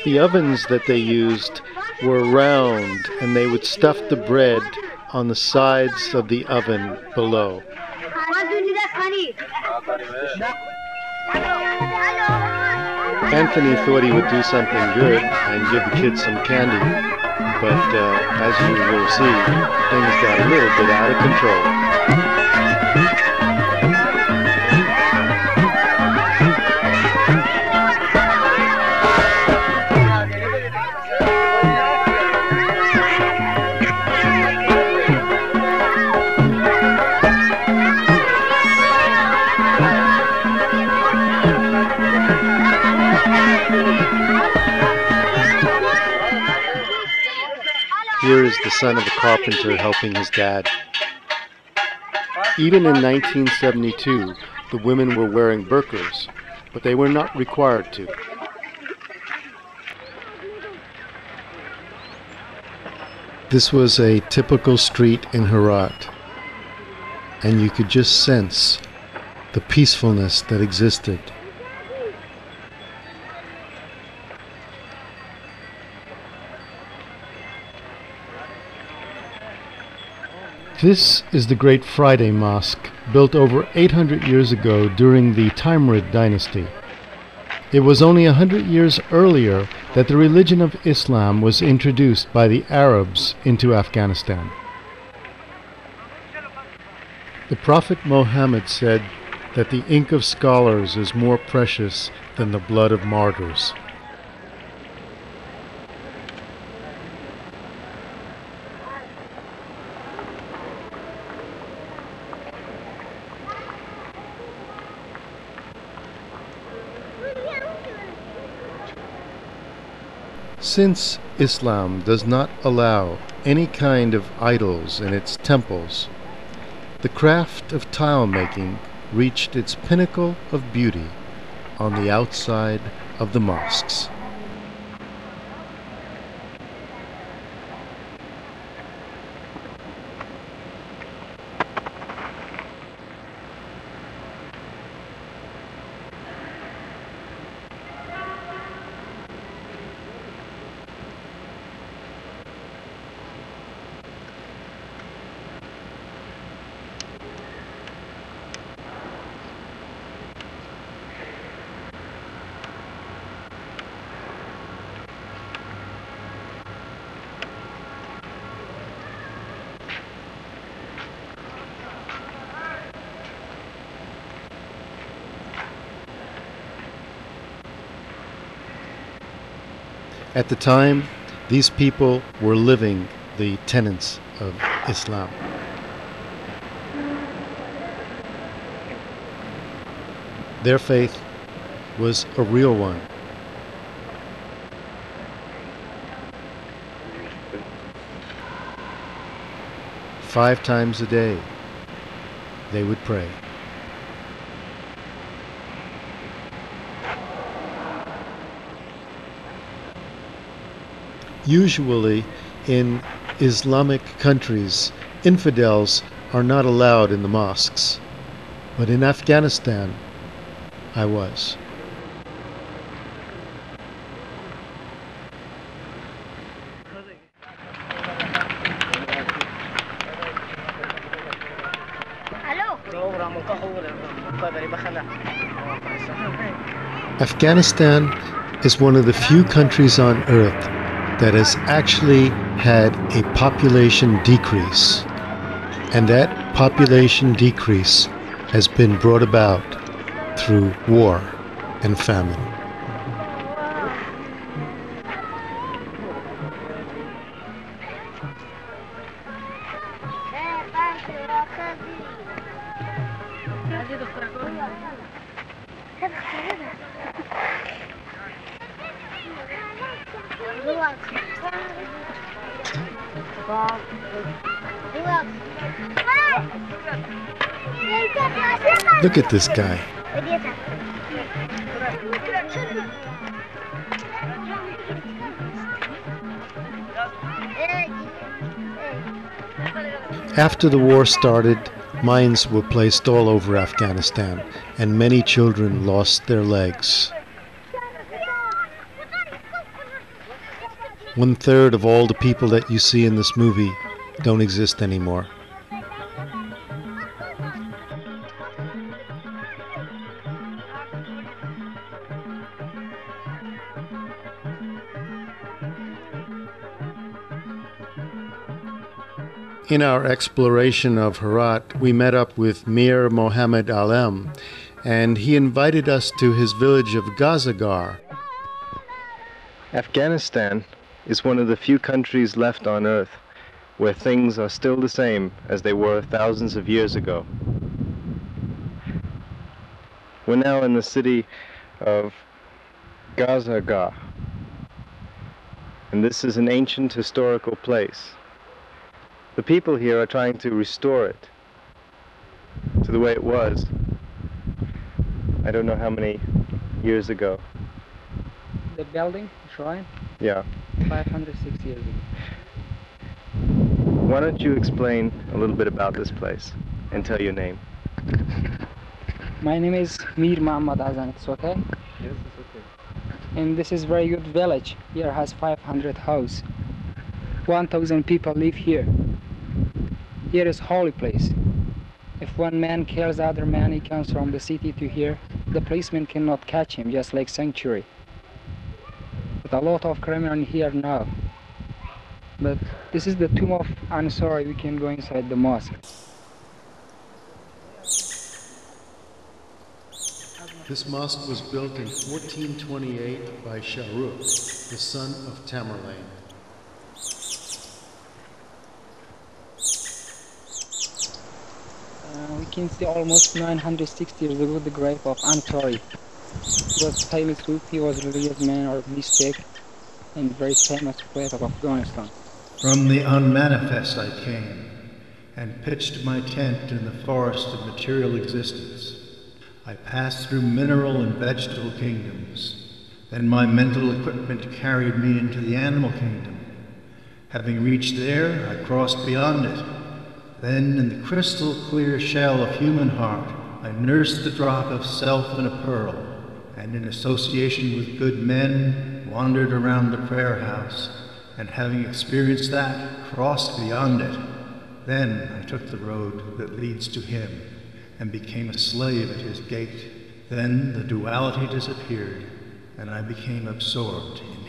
The ovens that they used were round, and they would stuff the bread on the sides of the oven below. Anthony thought he would do something good and give the kids some candy, but as you will see, things got a little bit out of control. Here is the son of a carpenter helping his dad. Even in 1972, the women were wearing burqas, but they were not required to. This was a typical street in Herat, and you could just sense the peacefulness that existed. This is the Great Friday Mosque, built over 800 years ago during the Timurid dynasty. It was only 100 years earlier that the religion of Islam was introduced by the Arabs into Afghanistan. The Prophet Muhammad said that the ink of scholars is more precious than the blood of martyrs. Since Islam does not allow any kind of idols in its temples, the craft of tile making reached its pinnacle of beauty on the outside of the mosques. At the time, these people were living the tenets of Islam. Their faith was a real one. Five times a day, they would pray. Usually, in Islamic countries, infidels are not allowed in the mosques. But in Afghanistan, I was. Afghanistan is one of the few countries on earth that has actually had a population decrease, and that population decrease has been brought about through war and famine. Look at this guy. After the war started, Mines were placed all over Afghanistan, and many children lost their legs. 1/3 of all the people that you see in this movie don't exist anymore. In our exploration of Herat, we met up with Mir Mohammed Alem, and he invited us to his village of Gazagar. Afghanistan is one of the few countries left on Earth where things are still the same as they were thousands of years ago. We're now in the city of Gazagar, and this is an ancient historical place. The people here are trying to restore it to the way it was. I don't know how many years ago. The building, shrine? Yeah. 506 years ago. Why don't you explain a little bit about this place and tell your name? My name is Mir Mohammed Azan. It's okay? Yes, it's okay. And this is very good village. Here has 500 houses. 1,000 people live here. Here is holy place. If one man kills other man, he comes from the city to here. The policeman cannot catch him, just like sanctuary. But a lot of criminals here now. But this is the tomb of Ansari. We can go inside the mosque. This mosque was built in 1428 by Shahrukh, the son of Tamerlane. We can see almost 960 years ago the grave of Ansari. He was famous group, he was a religious man or mystic, and very famous prophet of Afghanistan. From the unmanifest I came, and pitched my tent in the forest of material existence. I passed through mineral and vegetable kingdoms. Then my mental equipment carried me into the animal kingdom. Having reached there, I crossed beyond it. Then, in the crystal clear shell of human heart, I nursed the drop of self in a pearl, and in association with good men, wandered around the prayer house, and having experienced that, crossed beyond it. Then I took the road that leads to him, and became a slave at his gate. Then the duality disappeared, and I became absorbed in